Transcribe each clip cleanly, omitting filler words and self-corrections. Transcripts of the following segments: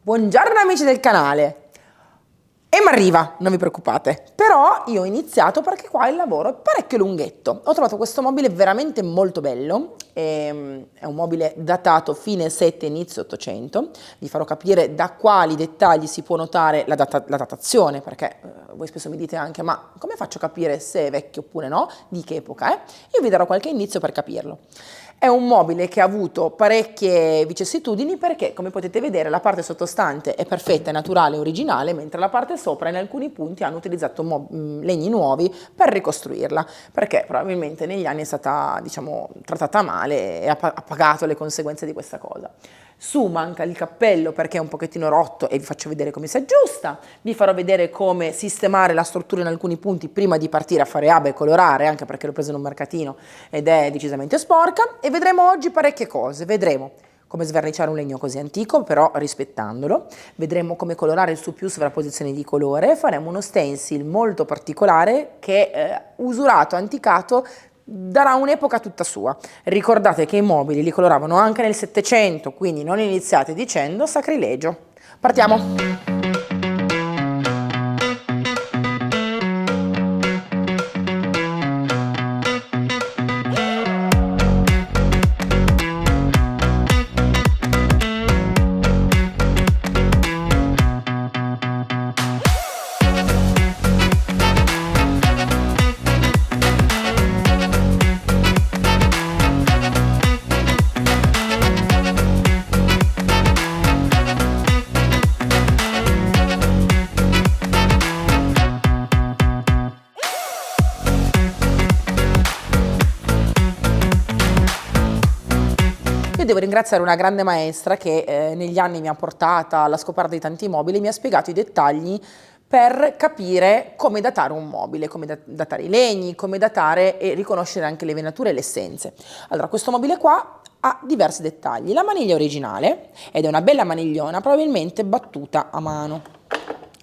Buongiorno amici del canale! E mi arriva, non vi preoccupate, però io ho iniziato perché qua il lavoro è parecchio lunghetto. Ho trovato questo mobile veramente molto bello, è un mobile datato fine 7, inizio 800. Vi farò capire da quali dettagli si può notare la datazione, perché voi spesso mi dite anche ma come faccio a capire se è vecchio oppure no, di che epoca è? Io vi darò qualche indizio per capirlo. È un mobile che ha avuto parecchie vicissitudini perché, come potete vedere, la parte sottostante è perfetta, è naturale, originale, mentre la parte sopra in alcuni punti hanno utilizzato legni nuovi per ricostruirla, perché probabilmente negli anni è stata, diciamo, trattata male e ha pagato le conseguenze di questa cosa. Su manca il cappello perché è un pochettino rotto e vi faccio vedere come si aggiusta, vi farò vedere come sistemare la struttura in alcuni punti prima di partire a fare aba e colorare, anche perché l'ho preso in un mercatino ed è decisamente sporca, e vedremo oggi parecchie cose. Vedremo come sverniciare un legno così antico, però rispettandolo, vedremo come colorare su più sovrapposizioni di colore, faremo uno stencil molto particolare che usurato, anticato, darà un'epoca tutta sua. Ricordate che i mobili li coloravano anche nel 700, quindi non iniziate dicendo sacrilegio. Partiamo! Io devo ringraziare una grande maestra che negli anni mi ha portata alla scoperta di tanti mobili, mi ha spiegato i dettagli per capire come datare un mobile, come datare i legni, come datare e riconoscere anche le venature e le essenze. Allora, questo mobile qua ha diversi dettagli. La maniglia originale, ed è una bella manigliona, probabilmente battuta a mano.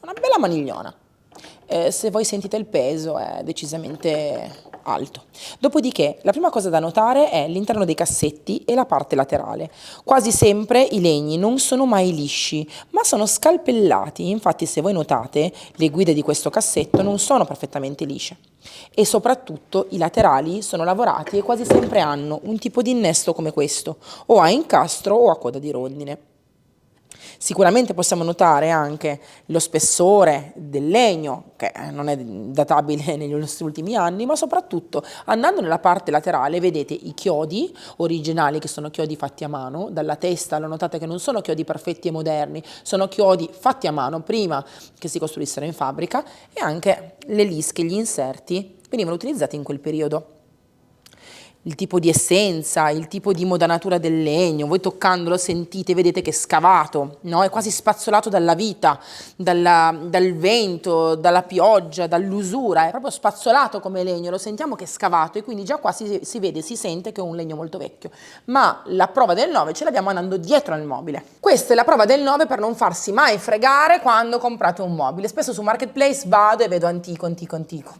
Una bella manigliona. Se voi sentite il peso è decisamente alto. Dopodiché la prima cosa da notare è l'interno dei cassetti e la parte laterale. Quasi sempre i legni non sono mai lisci, ma sono scalpellati. Infatti, se voi notate, le guide di questo cassetto non sono perfettamente lisce e soprattutto i laterali sono lavorati e quasi sempre hanno un tipo di innesto come questo, o a incastro o a coda di rondine. Sicuramente possiamo notare anche lo spessore del legno, che non è databile negli nostri ultimi anni, ma soprattutto andando nella parte laterale vedete i chiodi originali, che sono chiodi fatti a mano. Dalla testa lo notate che non sono chiodi perfetti e moderni, sono chiodi fatti a mano prima che si costruissero in fabbrica, e anche le lische, gli inserti venivano utilizzati in quel periodo. Il tipo di essenza, il tipo di modanatura del legno, voi toccandolo sentite, vedete che è scavato, no? È quasi spazzolato dalla vita, dal vento, dalla pioggia, dall'usura, è proprio spazzolato come legno, lo sentiamo che è scavato, e quindi già qua si vede, si sente che è un legno molto vecchio. Ma la prova del 9 ce l'abbiamo andando dietro al mobile. Questa è la prova del 9 per non farsi mai fregare quando comprate un mobile. Spesso su Marketplace vado e vedo antico,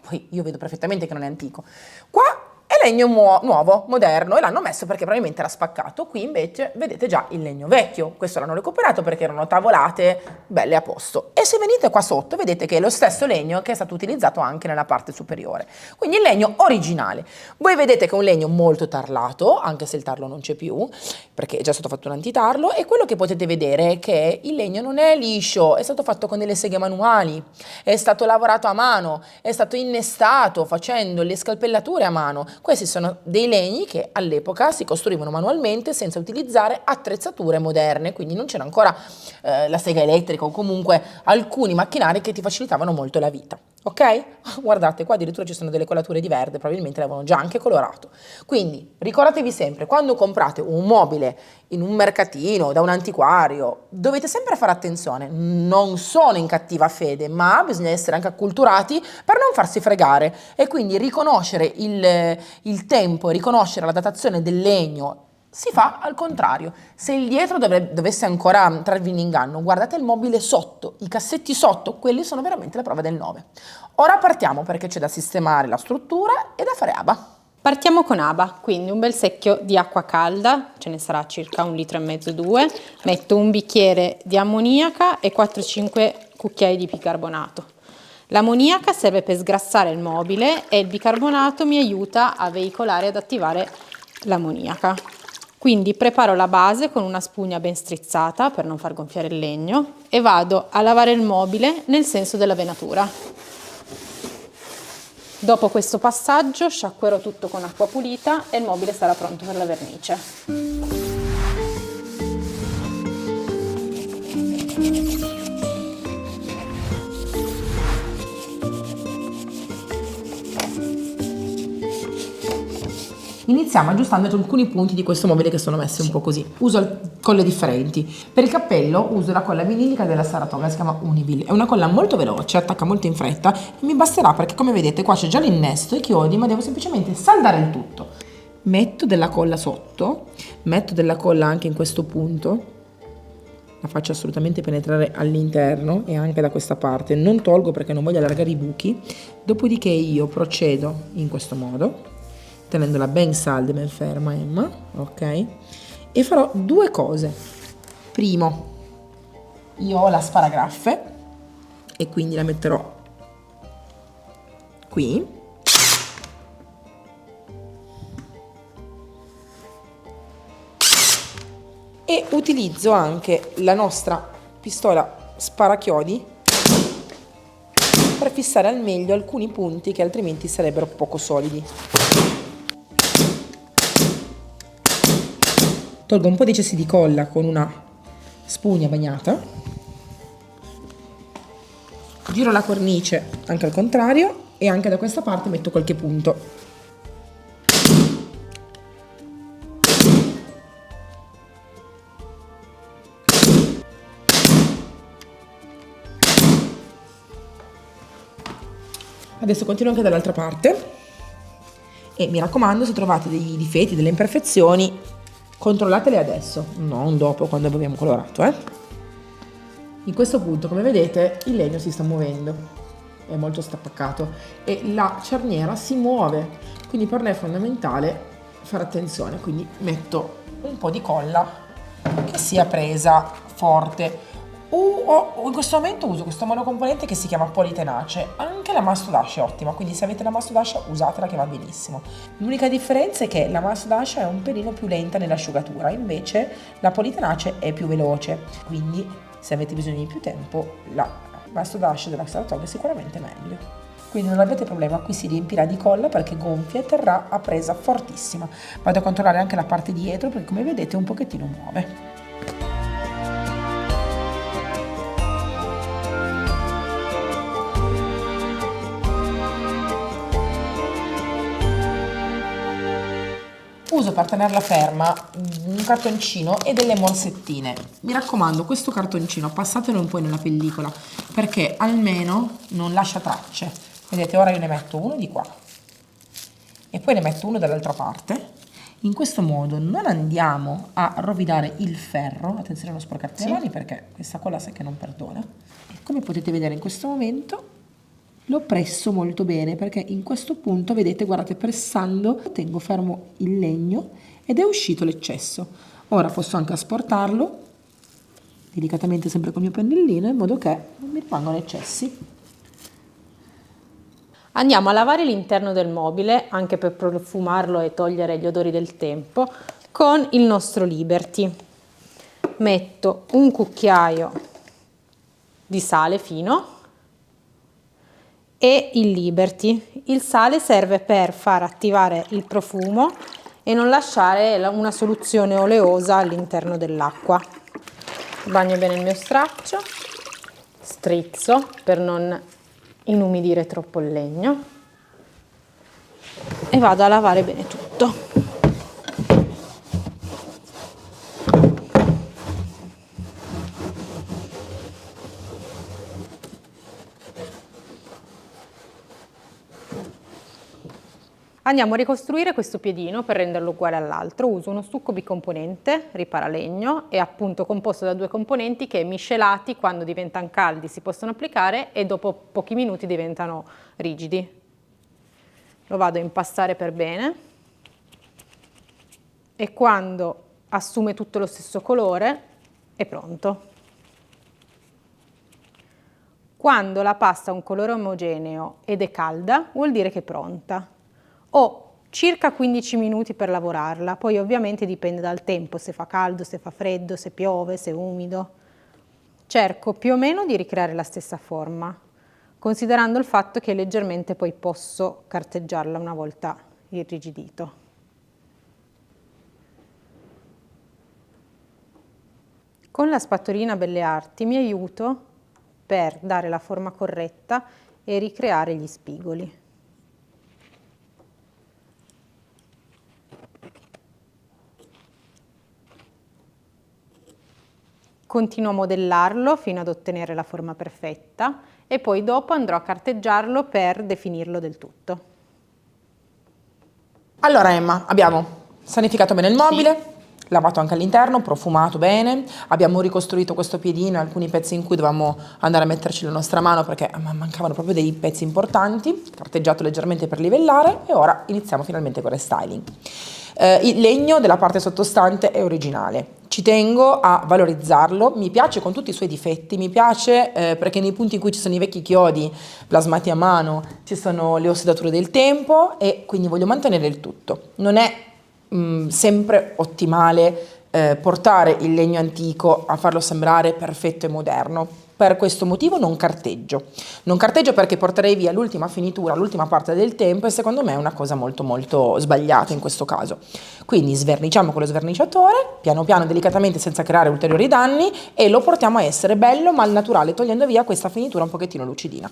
poi io vedo perfettamente che non è antico. Qua è legno nuovo, moderno, e l'hanno messo perché probabilmente era spaccato. Qui invece vedete già il legno vecchio, questo l'hanno recuperato perché erano tavolate belle a posto. E se venite qua sotto vedete che è lo stesso legno che è stato utilizzato anche nella parte superiore, quindi il legno originale. Voi vedete che è un legno molto tarlato, anche se il tarlo non c'è più perché è già stato fatto un antitarlo, e quello che potete vedere è che il legno non è liscio, è stato fatto con delle seghe manuali, è stato lavorato a mano, è stato innestato facendo le scalpellature a mano. Questi sono dei legni che all'epoca si costruivano manualmente senza utilizzare attrezzature moderne, quindi non c'era ancora la sega elettrica o comunque alcuni macchinari che ti facilitavano molto la vita. Ok? Guardate, qua addirittura ci sono delle colature di verde, probabilmente l'avevano già anche colorato. Quindi ricordatevi sempre, quando comprate un mobile in un mercatino, da un antiquario, dovete sempre fare attenzione. Non sono in cattiva fede, ma bisogna essere anche acculturati per non farsi fregare, e quindi riconoscere il tempo, riconoscere la datazione del legno. Si fa al contrario. Se il dietro dovesse ancora trarvi in inganno, guardate il mobile sotto, i cassetti sotto, quelli sono veramente la prova del 9. Ora partiamo perché c'è da sistemare la struttura e da fare aba. Partiamo con Aba, quindi un bel secchio di acqua calda, ce ne sarà circa 1,5 litri, 2. Metto un bicchiere di ammoniaca e 4-5 cucchiai di bicarbonato. L'ammoniaca serve per sgrassare il mobile e il bicarbonato mi aiuta a veicolare e ad attivare l'ammoniaca. Quindi preparo la base con una spugna ben strizzata per non far gonfiare il legno e vado a lavare il mobile nel senso della venatura. Dopo questo passaggio sciacquerò tutto con acqua pulita e il mobile sarà pronto per la vernice. Iniziamo aggiustando alcuni punti di questo mobile che sono messi un po' così. Uso colle differenti. Per il cappello uso la colla vinilica della Saratoga, si chiama Univil. È una colla molto veloce, attacca molto in fretta e mi basterà perché, come vedete, qua c'è già l'innesto e i chiodi, ma devo semplicemente saldare il tutto. Metto della colla sotto, metto della colla anche in questo punto, la faccio assolutamente penetrare all'interno e anche da questa parte, non tolgo perché non voglio allargare i buchi. Dopodiché io procedo in questo modo, tenendola ben salda e ben ferma, Emma, ok? E farò due cose. Primo, io ho la sparagraffe e quindi la metterò qui. E utilizzo anche la nostra pistola sparachiodi per fissare al meglio alcuni punti che altrimenti sarebbero poco solidi. Tolgo un po' di eccessi di colla con una spugna bagnata, giro la cornice anche al contrario e anche da questa parte metto qualche punto. Adesso continuo anche dall'altra parte e mi raccomando, se trovate dei difetti, delle imperfezioni, controllatele adesso, non dopo quando abbiamo colorato. In questo punto, come vedete, il legno si sta muovendo, è molto stappacato e la cerniera si muove, quindi per me è fondamentale fare attenzione, quindi metto un po' di colla che sia presa forte. In questo momento uso questo monocomponente che si chiama Politenace, anche la Mastodascia è ottima, quindi se avete la Mastodascia usatela che va benissimo. L'unica differenza è che la Mastodascia è un pelino più lenta nell'asciugatura, invece la Politenace è più veloce, quindi se avete bisogno di più tempo la Mastodascia della Saratoga è sicuramente meglio. Quindi non avete problema, qui si riempirà di colla perché gonfia e terrà a presa fortissima. Vado a controllare anche la parte dietro perché, come vedete, un pochettino muove. Uso per tenerla ferma un cartoncino e delle morsettine. Mi raccomando, questo cartoncino passatelo un po' nella pellicola perché almeno non lascia tracce. Vedete, ora io ne metto uno di qua e poi ne metto uno dall'altra parte. In questo modo non andiamo a rovinare il ferro, attenzione a non sporcarti le mani perché questa colla sai che non perdona. E come potete vedere in questo momento lo presso molto bene perché in questo punto, vedete, guardate, pressando tengo fermo il legno ed è uscito l'eccesso. Ora posso anche asportarlo delicatamente sempre col mio pennellino in modo che non mi rimangono eccessi. Andiamo a lavare l'interno del mobile anche per profumarlo e togliere gli odori del tempo con il nostro Liberty. Metto un cucchiaio di sale fino e il Liberty. Il sale serve per far attivare il profumo e non lasciare una soluzione oleosa all'interno dell'acqua. Bagno bene il mio straccio, strizzo per non inumidire troppo il legno e vado a lavare bene tutto. Andiamo a ricostruire questo piedino per renderlo uguale all'altro. Uso uno stucco bicomponente, riparalegno, è appunto composto da due componenti che miscelati quando diventano caldi si possono applicare e dopo pochi minuti diventano rigidi. Lo vado a impastare per bene. e quando assume tutto lo stesso colore è pronto. Quando la pasta ha un colore omogeneo ed è calda, vuol dire che è pronta. Ho circa 15 minuti per lavorarla, poi ovviamente dipende dal tempo, se fa caldo, se fa freddo, se piove, se è umido. Cerco più o meno di ricreare la stessa forma, considerando il fatto che leggermente poi posso carteggiarla una volta irrigidito. Con la spatolina Belle Arti mi aiuto per dare la forma corretta e ricreare gli spigoli. Continuo a modellarlo fino ad ottenere la forma perfetta e poi dopo andrò a carteggiarlo per definirlo del tutto. Allora Emma, abbiamo sanificato bene il mobile, lavato anche all'interno, profumato bene, abbiamo ricostruito questo piedino e alcuni pezzi in cui dovevamo andare a metterci la nostra mano perché mancavano proprio dei pezzi importanti, carteggiato leggermente per livellare e ora iniziamo finalmente con il restyling. Il legno della parte sottostante è originale. Ci tengo a valorizzarlo, mi piace con tutti i suoi difetti, mi piace perché nei punti in cui ci sono i vecchi chiodi plasmati a mano ci sono le ossidature del tempo e quindi voglio mantenere il tutto. Non è sempre ottimale portare il legno antico a farlo sembrare perfetto e moderno. Per questo motivo non carteggio. Non carteggio perché porterei via l'ultima finitura, l'ultima parte del tempo e secondo me è una cosa molto molto sbagliata in questo caso. Quindi sverniciamo con lo sverniciatore, piano piano, delicatamente, senza creare ulteriori danni e lo portiamo a essere bello ma al naturale, togliendo via questa finitura un pochettino lucidina.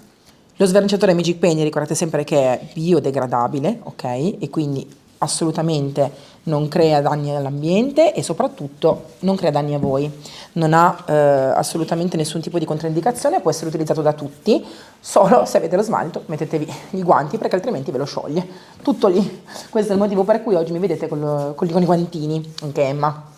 Lo sverniciatore Magic Pen, ricordate sempre che è biodegradabile, ok? E quindi assolutamente non crea danni all'ambiente e soprattutto non crea danni a voi, non ha assolutamente nessun tipo di controindicazione, può essere utilizzato da tutti, solo se avete lo smalto mettetevi i guanti perché altrimenti ve lo scioglie, tutto lì. Questo è il motivo per cui oggi mi vedete con i guantini, anche Emma.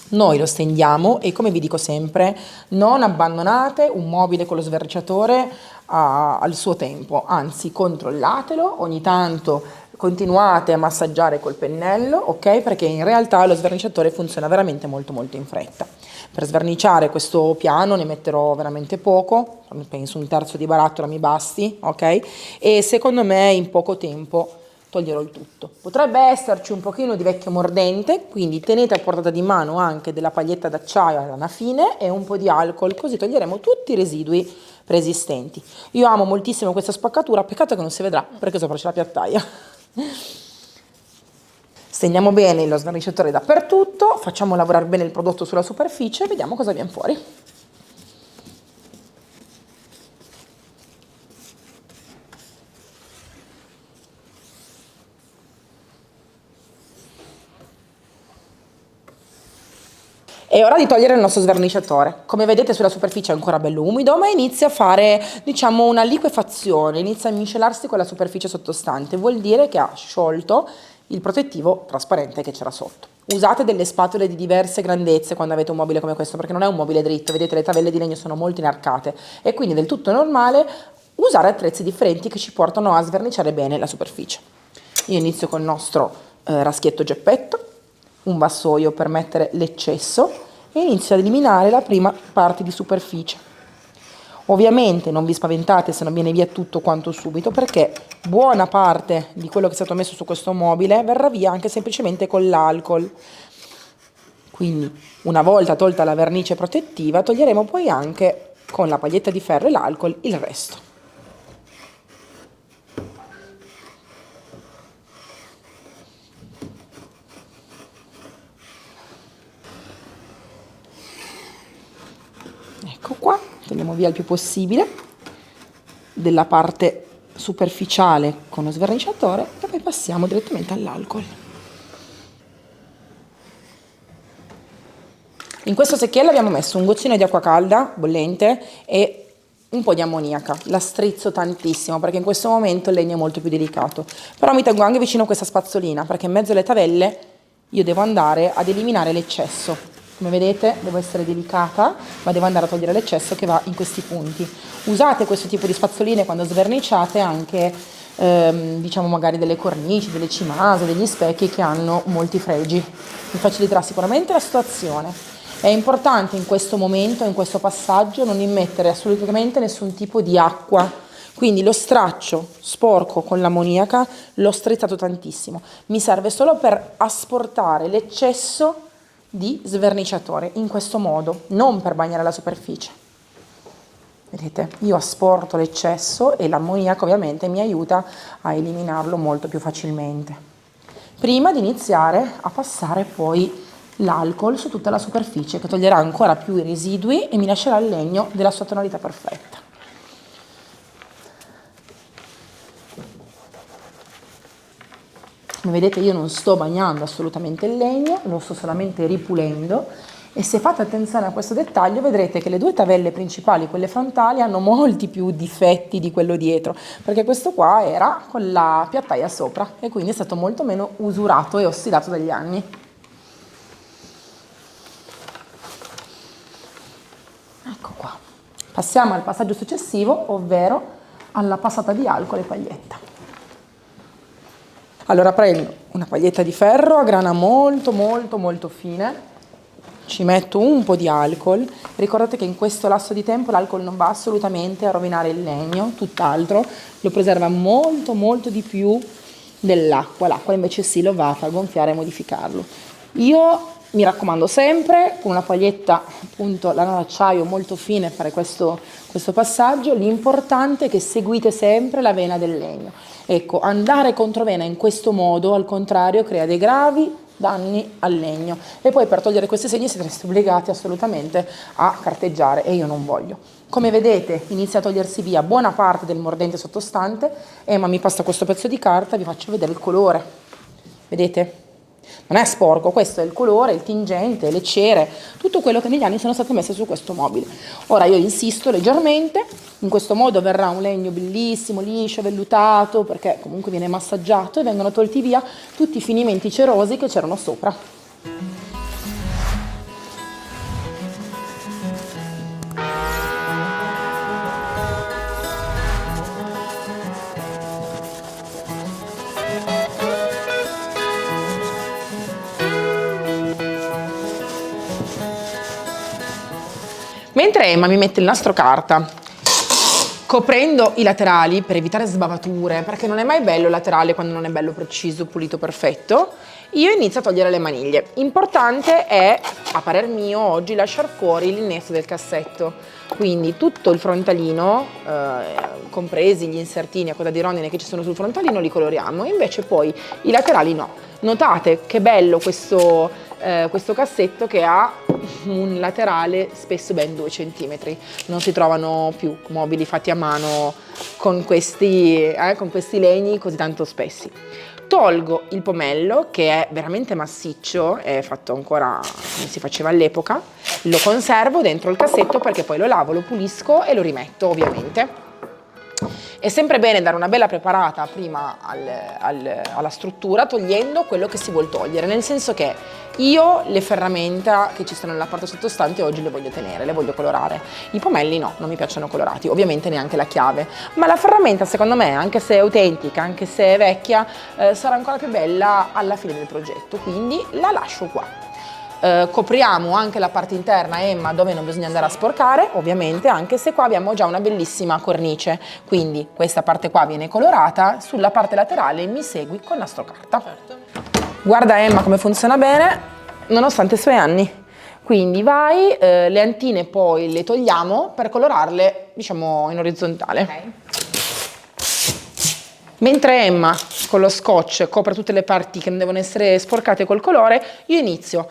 Noi lo stendiamo e come vi dico sempre, non abbandonate un mobile con lo sverniciatore al suo tempo, anzi controllatelo, ogni tanto continuate a massaggiare col pennello, ok? Perché in realtà lo sverniciatore funziona veramente molto molto in fretta. Per sverniciare questo piano ne metterò veramente poco, penso un terzo di barattolo mi basti, ok? E secondo me in poco tempo toglierò il tutto. Potrebbe esserci un pochino di vecchio mordente, quindi tenete a portata di mano anche della paglietta d'acciaio a lana fine e un po' di alcol, così toglieremo tutti i residui preesistenti. Io amo moltissimo questa spaccatura, peccato che non si vedrà perché sopra c'è la piattaia. Stendiamo bene lo sverniciatore dappertutto, facciamo lavorare bene il prodotto sulla superficie e vediamo cosa viene fuori. È ora di togliere il nostro sverniciatore. Come vedete sulla superficie è ancora bello umido, ma inizia a fare, diciamo, una liquefazione, inizia a miscelarsi con la superficie sottostante. Vuol dire che ha sciolto il protettivo trasparente che c'era sotto. Usate delle spatole di diverse grandezze quando avete un mobile come questo, perché non è un mobile dritto, vedete le tavelle di legno sono molto inarcate e quindi è del tutto normale usare attrezzi differenti che ci portano a sverniciare bene la superficie. Io inizio con il nostro raschietto geppetto, un vassoio per mettere l'eccesso e inizio ad eliminare la prima parte di superficie. Ovviamente non vi spaventate se non viene via tutto quanto subito perché buona parte di quello che è stato messo su questo mobile verrà via anche semplicemente con l'alcol. Quindi una volta tolta la vernice protettiva toglieremo poi anche con la paglietta di ferro e l'alcol il resto. Ecco qua, togliamo via il più possibile della parte superficiale con lo sverniciatore e poi passiamo direttamente all'alcol. In questo secchiello abbiamo messo un goccino di acqua calda, bollente, e un po' di ammoniaca. La strizzo tantissimo perché in questo momento il legno è molto più delicato. Però mi tengo anche vicino questa spazzolina perché in mezzo alle tavelle io devo andare ad eliminare l'eccesso. Come vedete devo essere delicata, ma devo andare a togliere l'eccesso che va in questi punti. Usate questo tipo di spazzoline quando sverniciate anche diciamo magari delle cornici, delle cimase, degli specchi che hanno molti fregi. Mi faciliterà sicuramente la situazione. È importante in questo momento, in questo passaggio, non immettere assolutamente nessun tipo di acqua. Quindi lo straccio sporco con l'ammoniaca l'ho strizzato tantissimo. Mi serve solo per asportare l'eccesso di sverniciatore, in questo modo, non per bagnare la superficie. Vedete, io asporto l'eccesso e l'ammoniaca ovviamente mi aiuta a eliminarlo molto più facilmente. Prima di iniziare a passare poi l'alcol su tutta la superficie, che toglierà ancora più i residui e mi lascerà il legno della sua tonalità perfetta. Come vedete io non sto bagnando assolutamente il legno, lo sto solamente ripulendo, e se fate attenzione a questo dettaglio vedrete che le due tavelle principali, quelle frontali, hanno molti più difetti di quello dietro, perché questo qua era con la piattaia sopra e quindi è stato molto meno usurato e ossidato dagli anni. Ecco qua. Passiamo al passaggio successivo, ovvero alla passata di alcol e paglietta. Allora prendo una paglietta di ferro a grana molto fine, ci metto un po' di alcol. Ricordate che in questo lasso di tempo l'alcol non va assolutamente a rovinare il legno, tutt'altro, lo preserva molto di più dell'acqua. L'acqua invece sì, lo va a far gonfiare e modificarlo. Io mi raccomando sempre con una paglietta appunto lana d'acciaio molto fine fare questo passaggio. L'importante è che seguite sempre la vena del legno. Ecco, andare controvena in questo modo al contrario crea dei gravi danni al legno e poi per togliere questi segni siete obbligati assolutamente a carteggiare e io non voglio. Come vedete inizia a togliersi via buona parte del mordente sottostante. Ma mi passa questo pezzo di carta, vi faccio vedere il colore. Vedete? Non è sporco, questo è il colore, il tingente, le cere, tutto quello che negli anni sono state messe su questo mobile. Ora io insisto leggermente, in questo modo verrà un legno bellissimo, liscio, vellutato, perché comunque viene massaggiato e vengono tolti via tutti i finimenti cerosi che c'erano sopra. Mentre Emma mi mette il nastro carta, coprendo i laterali per evitare sbavature, perché non è mai bello il laterale quando non è bello preciso, pulito, perfetto, io inizio a togliere le maniglie. Importante è, a parer mio, oggi lasciare fuori l'innesto del cassetto, quindi tutto il frontalino, compresi gli insertini a coda di rondine che ci sono sul frontalino, li coloriamo, invece poi i laterali no. Notate che bello questo cassetto che ha un laterale spesso ben 2 centimetri. Non si trovano più mobili fatti a mano con questi legni così tanto spessi. Tolgo il pomello che è veramente massiccio, è fatto ancora come si faceva all'epoca, lo conservo dentro il cassetto perché poi lo lavo, lo pulisco e lo rimetto ovviamente. È sempre bene dare una bella preparata prima alla struttura, togliendo quello che si vuol togliere, nel senso che io le ferramenta che ci sono nella parte sottostante oggi le voglio tenere, le voglio colorare. I pomelli no, non mi piacciono colorati, ovviamente neanche la chiave, ma la ferramenta secondo me, anche se è autentica, anche se è vecchia, sarà ancora più bella alla fine del progetto, quindi la lascio qua. Copriamo anche la parte interna Emma dove non bisogna andare a sporcare ovviamente, anche se qua abbiamo già una bellissima cornice, quindi questa parte qua viene colorata, sulla parte laterale mi segui con nastro carta. Certo. Guarda Emma come funziona bene nonostante i suoi anni, quindi vai, le antine poi le togliamo per colorarle diciamo in orizzontale. Okay. Mentre Emma con lo scotch copre tutte le parti che non devono essere sporcate col colore, io inizio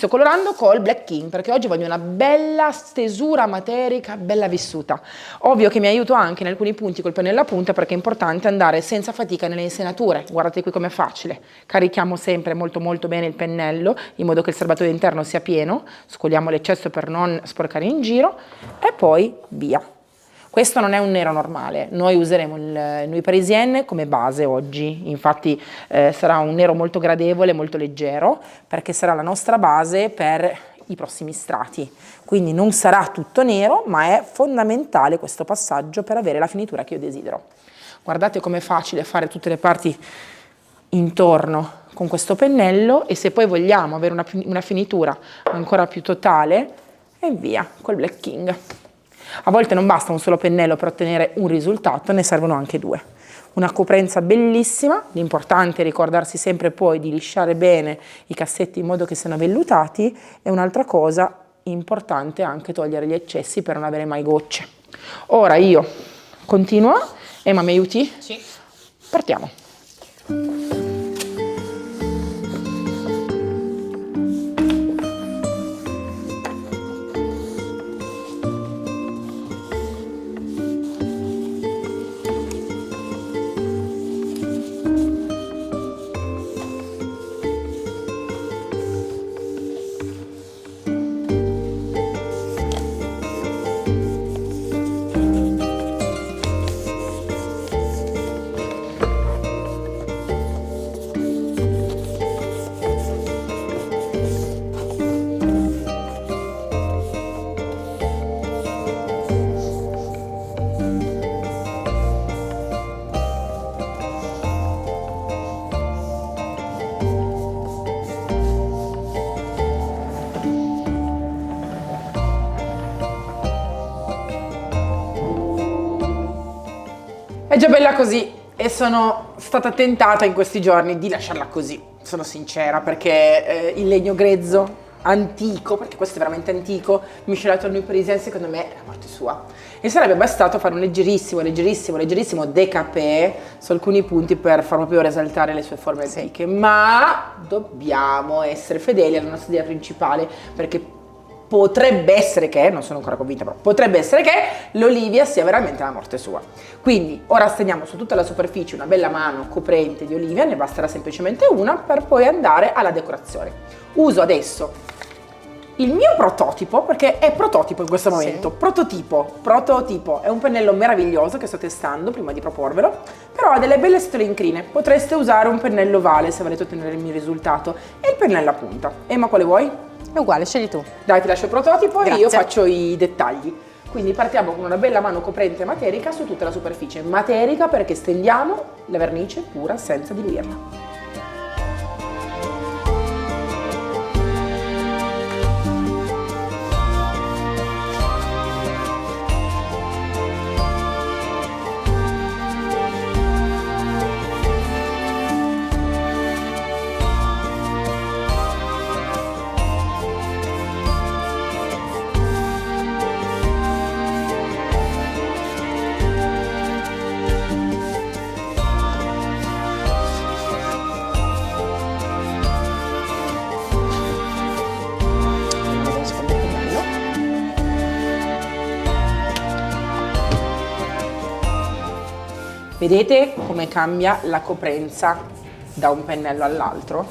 colorando col Black King, perché oggi voglio una bella stesura materica, bella vissuta. Ovvio che mi aiuto anche in alcuni punti col pennello a punta, perché è importante andare senza fatica nelle insenature. Guardate qui com'è facile. Carichiamo sempre molto bene il pennello, in modo che il serbatoio interno sia pieno, scoliamo l'eccesso per non sporcare in giro, e poi via. Questo non è un nero normale, noi useremo il Nuit Parisienne come base oggi, infatti sarà un nero molto gradevole, molto leggero, perché sarà la nostra base per i prossimi strati. Quindi non sarà tutto nero, ma è fondamentale questo passaggio per avere la finitura che io desidero. Guardate com'è facile fare tutte le parti intorno con questo pennello, e se poi vogliamo avere una finitura ancora più totale, e via col Black King. A volte non basta un solo pennello per ottenere un risultato, ne servono anche due. Una coprenza bellissima, l'importante è ricordarsi sempre poi di lisciare bene i cassetti in modo che siano vellutati, e un'altra cosa importante è anche togliere gli eccessi per non avere mai gocce. Ora io continuo. Emma, mi aiuti? Sì. Partiamo. È già bella così, e sono stata tentata in questi giorni di lasciarla così, sono sincera, perché il legno grezzo, antico, perché questo è veramente antico, miscelato al New Parisian, secondo me è la morte sua. E sarebbe bastato fare un leggerissimo décapé su alcuni punti per far proprio resaltare le sue forme antiche, ma dobbiamo essere fedeli alla nostra idea principale, perché potrebbe essere che, non sono ancora convinta, però potrebbe essere che l'Olivia sia veramente la morte sua. Quindi ora stendiamo su tutta la superficie una bella mano coprente di Olivia, ne basterà semplicemente una, per poi andare alla decorazione. Uso adesso il mio prototipo, perché è prototipo in questo momento, prototipo, è un pennello meraviglioso che sto testando prima di proporvelo, però ha delle belle stolincrine, potreste usare un pennello ovale se volete ottenere il mio risultato, e il pennello a punta. Emma, quale vuoi? È uguale, scegli tu. Dai, ti lascio il prototipo. Grazie. E io faccio i dettagli. Quindi partiamo con una bella mano coprente materica su tutta la superficie, materica perché stendiamo la vernice pura senza diluirla. Vedete come cambia la coprenza da un pennello all'altro?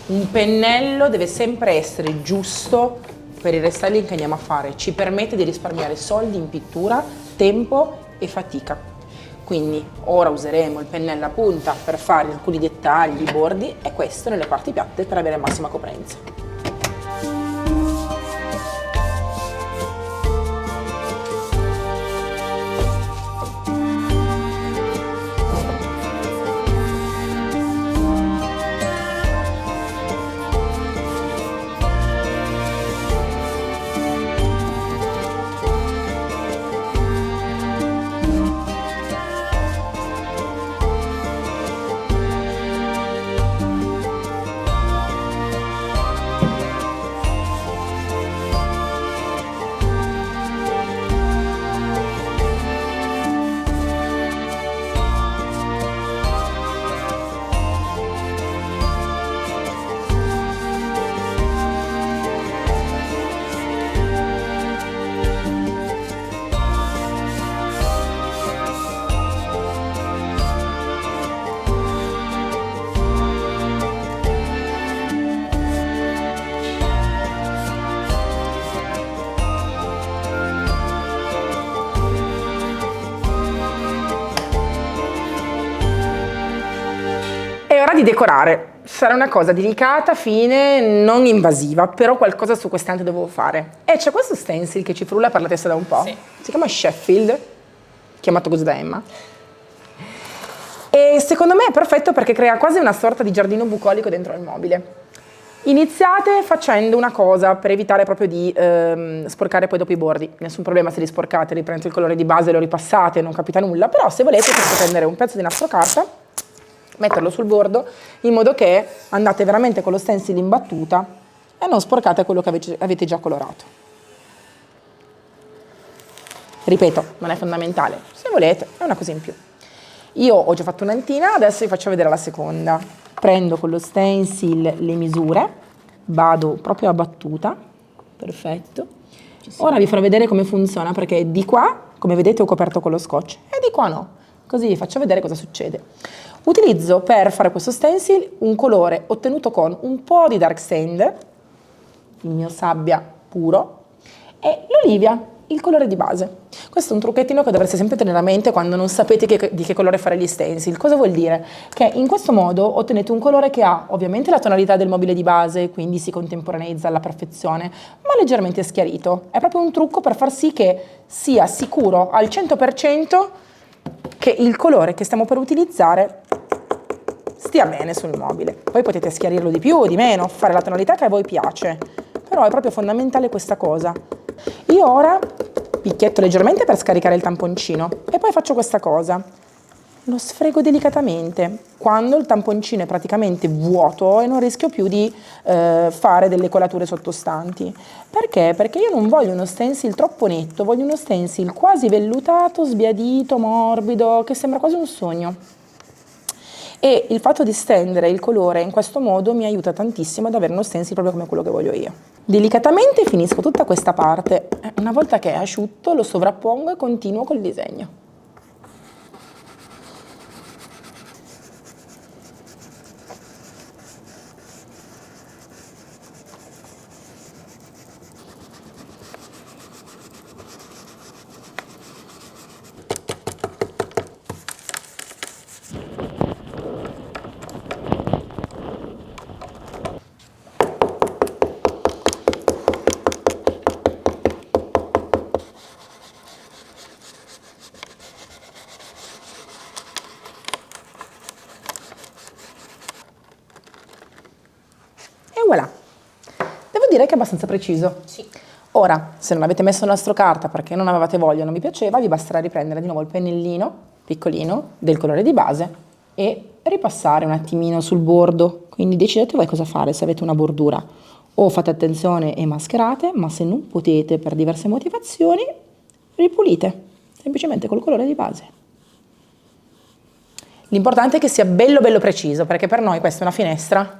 Un pennello deve sempre essere giusto per il restyling che andiamo a fare, ci permette di risparmiare soldi in pittura, tempo e fatica. Quindi ora useremo il pennello a punta per fare alcuni dettagli, i bordi, e questo nelle parti piatte per avere massima coprenza. Di decorare. Sarà una cosa delicata, fine, non invasiva, però qualcosa su quest'ante devo fare. E c'è questo stencil che ci frulla per la testa da un po'. Sì. Si chiama Sheffield, chiamato così da Emma. E secondo me è perfetto perché crea quasi una sorta di giardino bucolico dentro il mobile. Iniziate facendo una cosa per evitare proprio di sporcare poi dopo i bordi. Nessun problema se li sporcate, riprendete il colore di base, lo ripassate, non capita nulla, però se volete potete prendere un pezzo di nastro carta, metterlo sul bordo in modo che andate veramente con lo stencil in battuta e non sporcate quello che avete già colorato. Ripeto, non è fondamentale, se volete è una cosa in più. Io ho già fatto un'antina, adesso vi faccio vedere la seconda. Prendo con lo stencil le misure, vado proprio a battuta, perfetto. Ora vi farò vedere come funziona perché di qua, come vedete, ho coperto con lo scotch e di qua no, così vi faccio vedere cosa succede. Utilizzo per fare questo stencil un colore ottenuto con un po' di dark sand, il mio sabbia puro, e l'olivia, il colore di base. Questo è un trucchettino che dovreste sempre tenere a mente quando non sapete di che colore fare gli stencil. Cosa vuol dire? Che in questo modo ottenete un colore che ha ovviamente la tonalità del mobile di base, quindi si contemporaneizza alla perfezione, ma leggermente schiarito. È proprio un trucco per far sì che sia sicuro al 100% che il colore che stiamo per utilizzare stia bene sul mobile. Poi potete schiarirlo di più o di meno, fare la tonalità che a voi piace, però è proprio fondamentale questa cosa. Io ora picchietto leggermente per scaricare il tamponcino e poi faccio questa cosa. Lo sfrego delicatamente quando il tamponcino è praticamente vuoto e non rischio più di fare delle colature sottostanti. Perché? Perché io non voglio uno stencil troppo netto, voglio uno stencil quasi vellutato, sbiadito, morbido, che sembra quasi un sogno. E il fatto di stendere il colore in questo modo mi aiuta tantissimo ad avere uno stencil proprio come quello che voglio io. Delicatamente finisco tutta questa parte, una volta che è asciutto lo sovrappongo e continuo col disegno. E voilà, devo dire che è abbastanza preciso. Sì. Ora, se non avete messo nastro carta perché non avevate voglia o non vi piaceva, vi basterà riprendere di nuovo il pennellino piccolino del colore di base e ripassare un attimino sul bordo. Quindi decidete voi cosa fare se avete una bordura. O fate attenzione e mascherate, ma se non potete per diverse motivazioni, ripulite, semplicemente col colore di base. L'importante è che sia bello bello preciso, perché per noi questa è una finestra,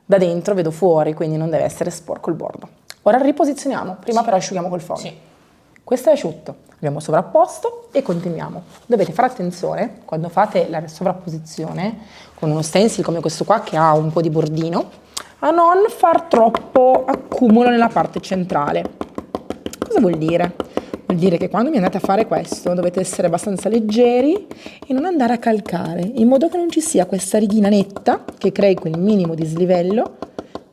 da dentro vedo fuori, quindi non deve essere sporco il bordo. Ora riposizioniamo, prima però asciughiamo col foglio. Sì. Questo è asciutto, abbiamo sovrapposto e continuiamo. Dovete fare attenzione quando fate la sovrapposizione con uno stencil come questo qua che ha un po' di bordino, a non far troppo accumulo nella parte centrale. Cosa vuol dire? Vuol dire che quando mi andate a fare questo dovete essere abbastanza leggeri e non andare a calcare, in modo che non ci sia questa righina netta che crei quel minimo di slivello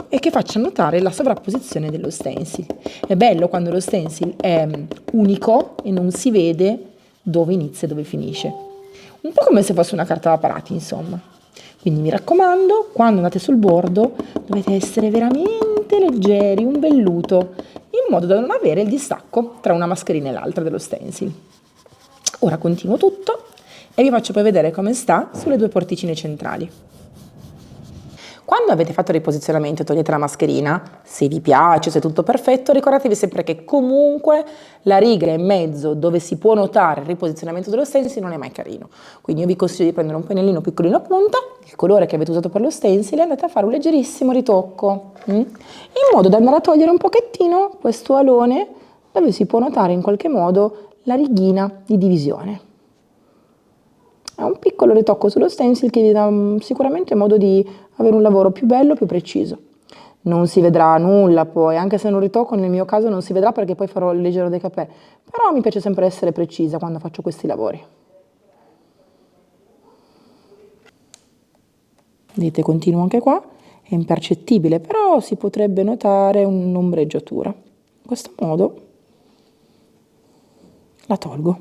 e che faccia notare la sovrapposizione dello stencil. È bello quando lo stencil è unico e non si vede dove inizia e dove finisce. Un po' come se fosse una carta da parati, insomma. Quindi mi raccomando, quando andate sul bordo dovete essere veramente leggeri, un velluto, in modo da non avere il distacco tra una mascherina e l'altra dello stencil. Ora continuo tutto e vi faccio poi vedere come sta sulle due porticine centrali. Quando avete fatto il riposizionamento e togliete la mascherina, se vi piace, se è tutto perfetto, ricordatevi sempre che comunque la riga in mezzo dove si può notare il riposizionamento dello stencil non è mai carino. Quindi io vi consiglio di prendere un pennellino piccolino a punta, il colore che avete usato per lo stencil, e andate a fare un leggerissimo ritocco, in modo da andare a togliere un pochettino questo alone dove si può notare in qualche modo la righina di divisione. È un piccolo ritocco sullo stencil che vi dà sicuramente modo di avere un lavoro più bello, più preciso. Non si vedrà nulla poi, anche se non ritocco, nel mio caso non si vedrà perché poi farò il leggero décapé, però mi piace sempre essere precisa quando faccio questi lavori. Vedete, continuo anche qua, è impercettibile, però si potrebbe notare un'ombreggiatura. In questo modo la tolgo.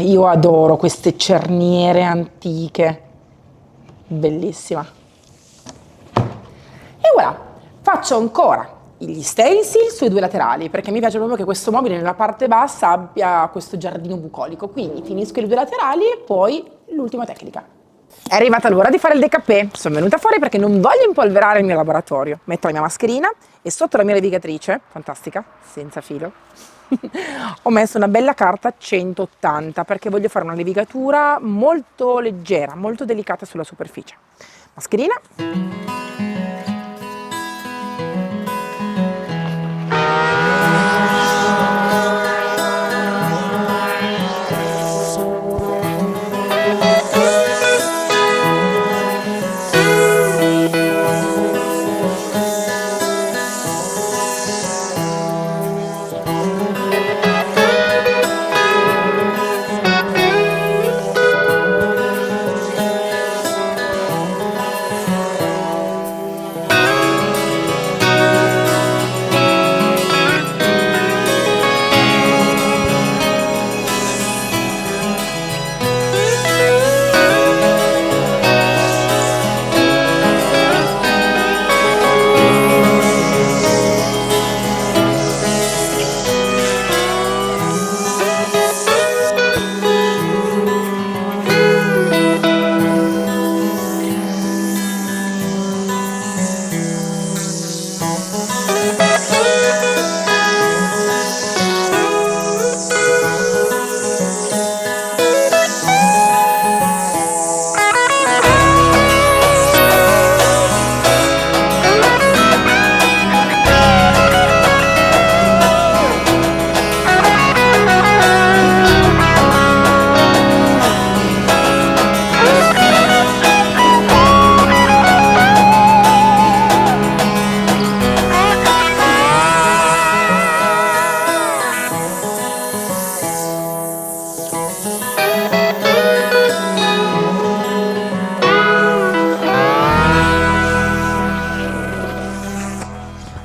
Io adoro queste cerniere antiche, bellissima. E voilà, faccio ancora gli stencil sui due laterali, perché mi piace proprio che questo mobile nella parte bassa abbia questo giardino bucolico, quindi finisco i due laterali e poi l'ultima tecnica. È arrivata l'ora di fare il décapé. Sono venuta fuori perché non voglio impolverare il mio laboratorio. Metto la mia mascherina e sotto la mia levigatrice, fantastica, senza filo, ho messo una bella carta 180 perché voglio fare una levigatura molto leggera, molto delicata sulla superficie. Mascherina.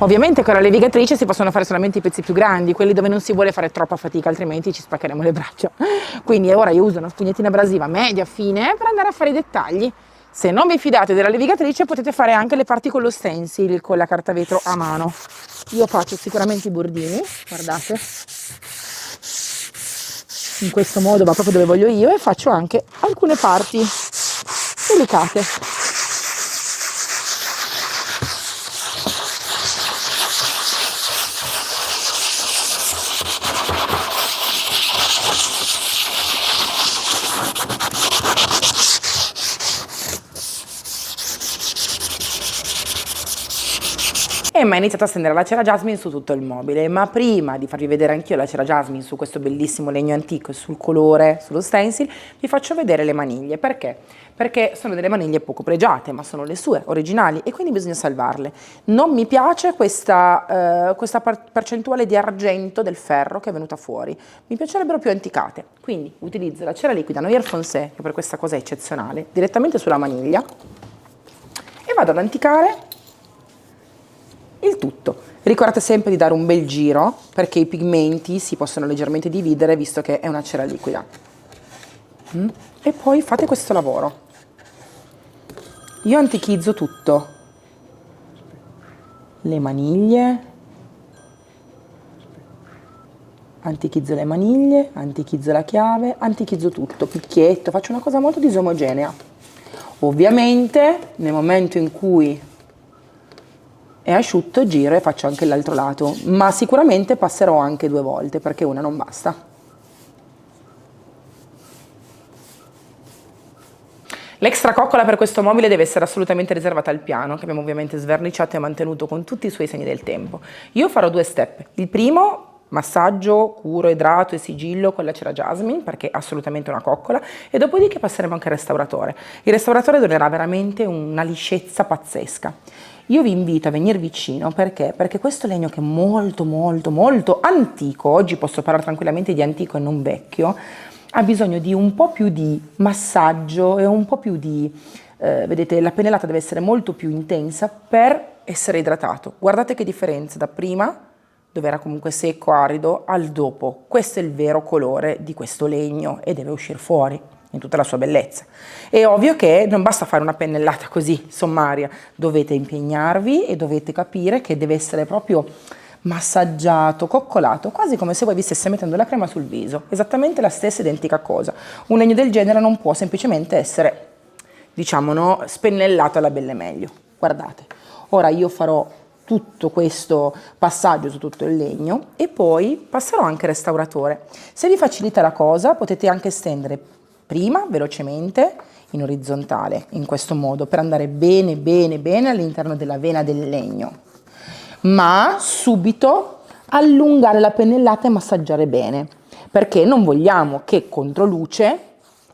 Ovviamente con la levigatrice si possono fare solamente i pezzi più grandi, quelli dove non si vuole fare troppa fatica, altrimenti ci spaccheremo le braccia. Quindi ora io uso una spugnatina abrasiva media fine per andare a fare i dettagli. Se non vi fidate della levigatrice potete fare anche le parti con lo stencil, con la carta vetro a mano. Io faccio sicuramente i bordini, guardate, in questo modo va proprio dove voglio io, e faccio anche alcune parti delicate. E mi ha iniziato a stendere la cera jasmine su tutto il mobile, ma prima di farvi vedere anch'io la cera jasmine su questo bellissimo legno antico e sul colore, sullo stencil, vi faccio vedere le maniglie. Perché? Perché sono delle maniglie poco pregiate, ma sono le sue, originali, e quindi bisogna salvarle. Non mi piace questa percentuale di argento del ferro che è venuta fuori, mi piacerebbero più anticate. Quindi utilizzo la cera liquida Noyer Foncé, che per questa cosa è eccezionale, direttamente sulla maniglia, e vado ad anticare il tutto. Ricordate sempre di dare un bel giro perché i pigmenti si possono leggermente dividere visto che è una cera liquida. E poi fate questo lavoro. Io antichizzo tutto. Le maniglie. Antichizzo le maniglie, antichizzo la chiave, antichizzo tutto, picchietto, faccio una cosa molto disomogenea. Ovviamente nel momento in cui è asciutto giro e faccio anche l'altro lato, ma sicuramente passerò anche 2 volte perché una non basta. L'extra coccola per questo mobile deve essere assolutamente riservata al piano, che abbiamo ovviamente sverniciato e mantenuto con tutti i suoi segni del tempo. Io farò 2 step. Il primo, massaggio, curo, idrato e sigillo con la cera jasmine, perché è assolutamente una coccola, e dopodiché passeremo anche al restauratore. Il restauratore donerà veramente una liscezza pazzesca. Io vi invito a venire vicino perché? Perché questo legno che è molto molto molto antico, oggi posso parlare tranquillamente di antico e non vecchio, ha bisogno di un po' più di massaggio e un po' più di, vedete, la pennellata deve essere molto più intensa per essere idratato. Guardate che differenza da prima dove era comunque secco, arido, al dopo. Questo è il vero colore di questo legno e deve uscire fuori in tutta la sua bellezza. È ovvio che non basta fare una pennellata così sommaria, dovete impegnarvi e dovete capire che deve essere proprio massaggiato, coccolato, quasi come se voi vi stesse mettendo la crema sul viso, esattamente la stessa identica cosa. Un legno del genere non può semplicemente essere, diciamo, no, spennellato alla belle meglio. Guardate, ora io farò tutto questo passaggio su tutto il legno e poi passerò anche il restauratore. Se vi facilita la cosa potete anche stendere prima velocemente in orizzontale, in questo modo, per andare bene bene bene all'interno della vena del legno, ma subito allungare la pennellata e massaggiare bene, perché non vogliamo che contro luce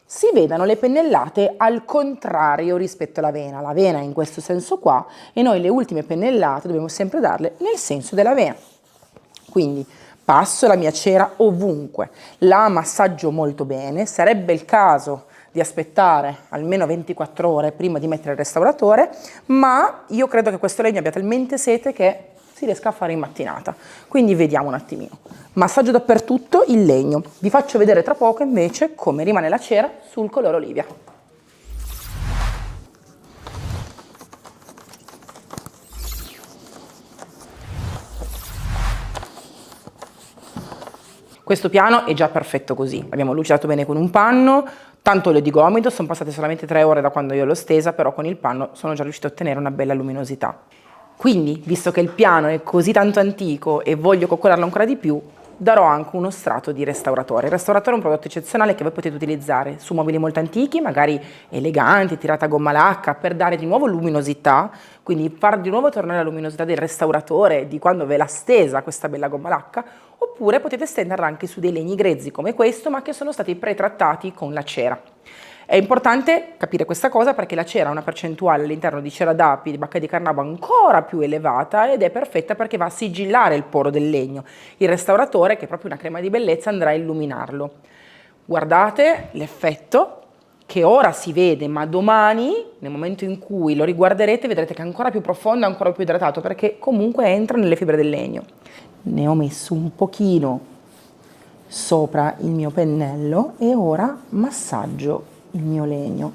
si vedano le pennellate al contrario rispetto alla vena. La vena è in questo senso qua e noi le ultime pennellate dobbiamo sempre darle nel senso della vena. Quindi passo la mia cera ovunque, la massaggio molto bene, sarebbe il caso di aspettare almeno 24 ore prima di mettere il restauratore, ma io credo che questo legno abbia talmente sete che si riesca a fare in mattinata. Quindi vediamo un attimino. Massaggio dappertutto il legno. Vi faccio vedere tra poco invece come rimane la cera sul colore olivia. Questo piano è già perfetto così, abbiamo lucidato bene con un panno, tanto olio di gomito, sono passate solamente 3 ore da quando io l'ho stesa, però con il panno sono già riuscita a ottenere una bella luminosità. Quindi, visto che il piano è così tanto antico e voglio coccolarlo ancora di più, darò anche uno strato di restauratore. Il restauratore è un prodotto eccezionale che voi potete utilizzare su mobili molto antichi, magari eleganti, tirata a gomma lacca, per dare di nuovo luminosità, quindi far di nuovo tornare la luminosità del restauratore di quando ve l'ha stesa questa bella gomma lacca, oppure potete stenderla anche su dei legni grezzi come questo, ma che sono stati pretrattati con la cera. È importante capire questa cosa perché la cera ha una percentuale all'interno di cera d'api, di bacca di carnauba ancora più elevata ed è perfetta perché va a sigillare il poro del legno. Il restauratore, che è proprio una crema di bellezza, andrà a illuminarlo. Guardate l'effetto che ora si vede, ma domani, nel momento in cui lo riguarderete, vedrete che è ancora più profondo, ancora più idratato, perché comunque entra nelle fibre del legno. Ne ho messo un pochino sopra il mio pennello e ora massaggio il mio legno.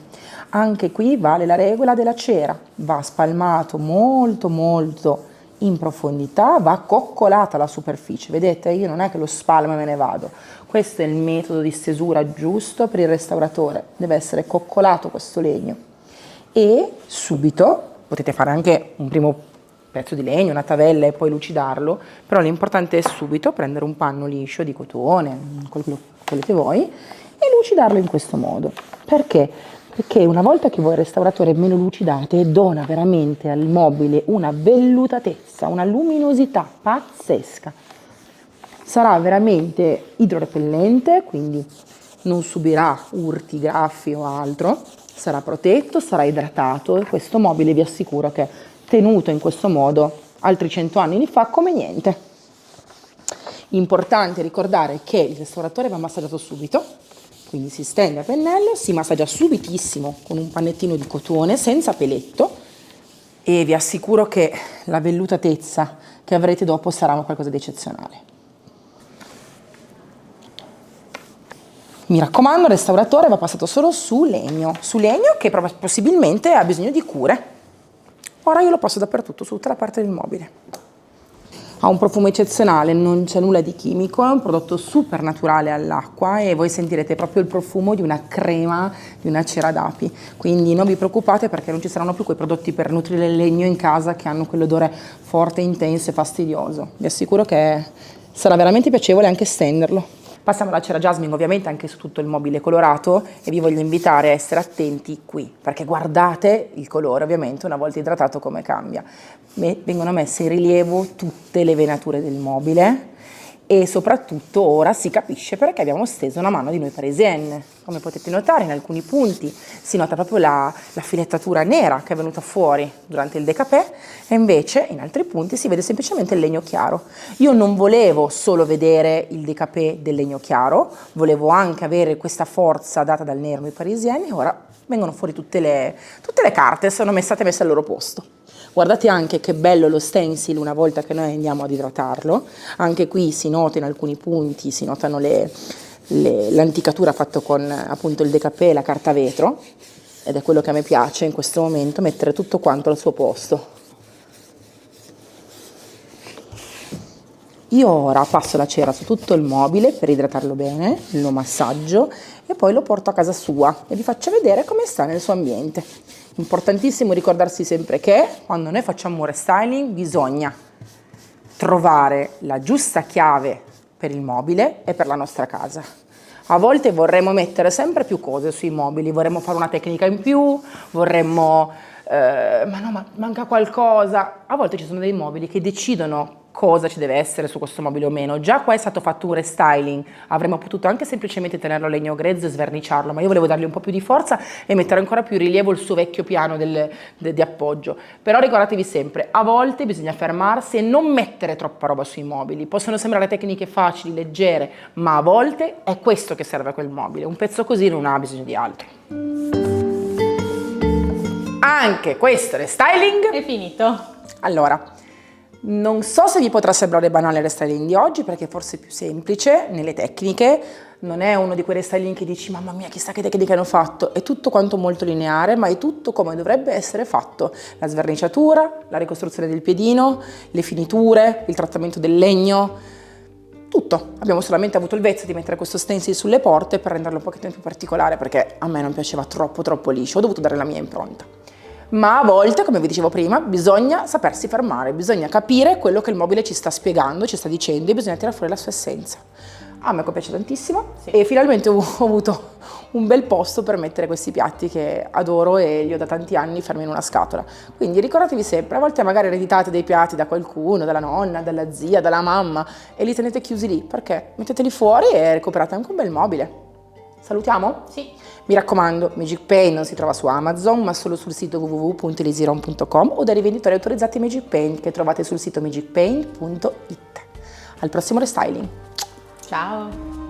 Anche qui vale la regola della cera, va spalmato molto molto in profondità, va coccolata la superficie. Vedete, io non è che lo spalmo e me ne vado, questo è il metodo di stesura giusto per il restauratore, deve essere coccolato questo legno e subito potete fare anche un primo pezzo di legno, una tavella e poi lucidarlo, però l'importante è subito prendere un panno liscio di cotone, quello che volete voi, e lucidarlo in questo modo. Perché? Perché una volta che voi il restauratore me lo lucidate, dona veramente al mobile una vellutatezza, una luminosità pazzesca. Sarà veramente idrorepellente, quindi non subirà urti, graffi o altro, sarà protetto, sarà idratato e questo mobile vi assicuro che tenuto in questo modo altri 100 anni li fa come niente. Importante ricordare che il restauratore va massaggiato subito, quindi si stende a pennello, si massaggia subitissimo con un pannettino di cotone senza peletto e vi assicuro che la vellutatezza che avrete dopo sarà qualcosa di eccezionale. Mi raccomando, il restauratore va passato solo su legno che possibilmente ha bisogno di cure. Ora io lo passo dappertutto, su tutta la parte del mobile. Ha un profumo eccezionale, non c'è nulla di chimico, è un prodotto super naturale all'acqua e voi sentirete proprio il profumo di una crema, di una cera d'api. Quindi non vi preoccupate perché non ci saranno più quei prodotti per nutrire il legno in casa che hanno quell'odore forte, intenso e fastidioso. Vi assicuro che sarà veramente piacevole anche stenderlo. Passiamo alla cera jasmine ovviamente anche su tutto il mobile colorato e vi voglio invitare a essere attenti qui, perché guardate il colore ovviamente una volta idratato come cambia. Vengono messe in rilievo tutte le venature del mobile e soprattutto ora si capisce perché abbiamo steso una mano di noi parisienne. Come potete notare in alcuni punti si nota proprio la filettatura nera che è venuta fuori durante il décapé e invece in altri punti si vede semplicemente il legno chiaro. Io non volevo solo vedere il décapé del legno chiaro, volevo anche avere questa forza data dal nero noi parisienne e ora vengono fuori tutte le carte, sono state messe al loro posto. Guardate anche che bello lo stencil una volta che noi andiamo ad idratarlo, anche qui si nota in alcuni punti, si notano l'anticatura fatto con appunto il decapé e la carta vetro, ed è quello che a me piace in questo momento, mettere tutto quanto al suo posto. Io ora passo la cera su tutto il mobile per idratarlo bene, lo massaggio e poi lo porto a casa sua e vi faccio vedere come sta nel suo ambiente. Importantissimo ricordarsi sempre che quando noi facciamo un restyling bisogna trovare la giusta chiave per il mobile e per la nostra casa. A volte vorremmo mettere sempre più cose sui mobili, vorremmo fare una tecnica in più, vorremmo ma manca qualcosa. A volte ci sono dei mobili che decidono cosa ci deve essere su questo mobile o meno. Già qua è stato fatto un restyling, avremmo potuto anche semplicemente tenerlo a legno grezzo e sverniciarlo, ma io volevo dargli un po' più di forza e mettere ancora più in rilievo il suo vecchio piano di appoggio. Però ricordatevi sempre, a volte bisogna fermarsi e non mettere troppa roba sui mobili. Possono sembrare tecniche facili, leggere, ma a volte è questo che serve a quel mobile. Un pezzo così non ha bisogno di altro. Anche questo restyling È finito. allora, non so se vi potrà sembrare banale il restyling di oggi, perché forse è più semplice nelle tecniche, non è uno di quei restyling che dici mamma mia chissà che tecniche hanno fatto, è tutto quanto molto lineare, ma è tutto come dovrebbe essere fatto. La sverniciatura, la ricostruzione del piedino, le finiture, il trattamento del legno, tutto. Abbiamo solamente avuto il vezzo di mettere questo stencil sulle porte per renderlo un pochettino più particolare, perché a me non piaceva troppo liscio, ho dovuto dare la mia impronta. Ma a volte, come vi dicevo prima, bisogna sapersi fermare, bisogna capire quello che il mobile ci sta spiegando, ci sta dicendo e bisogna tirare fuori la sua essenza. A me piace tantissimo e finalmente ho avuto un bel posto per mettere questi piatti che adoro e li ho da tanti anni fermi in una scatola. Quindi ricordatevi sempre, a volte magari ereditate dei piatti da qualcuno, dalla nonna, dalla zia, dalla mamma e li tenete chiusi lì, perché metteteli fuori e recuperate anche un bel mobile. Salutiamo? Sì. Mi raccomando, Magic Paint non si trova su Amazon, ma solo sul sito www.elisiron.com o dai rivenditori autorizzati Magic Paint che trovate sul sito magicpaint.it. Al prossimo restyling! Ciao.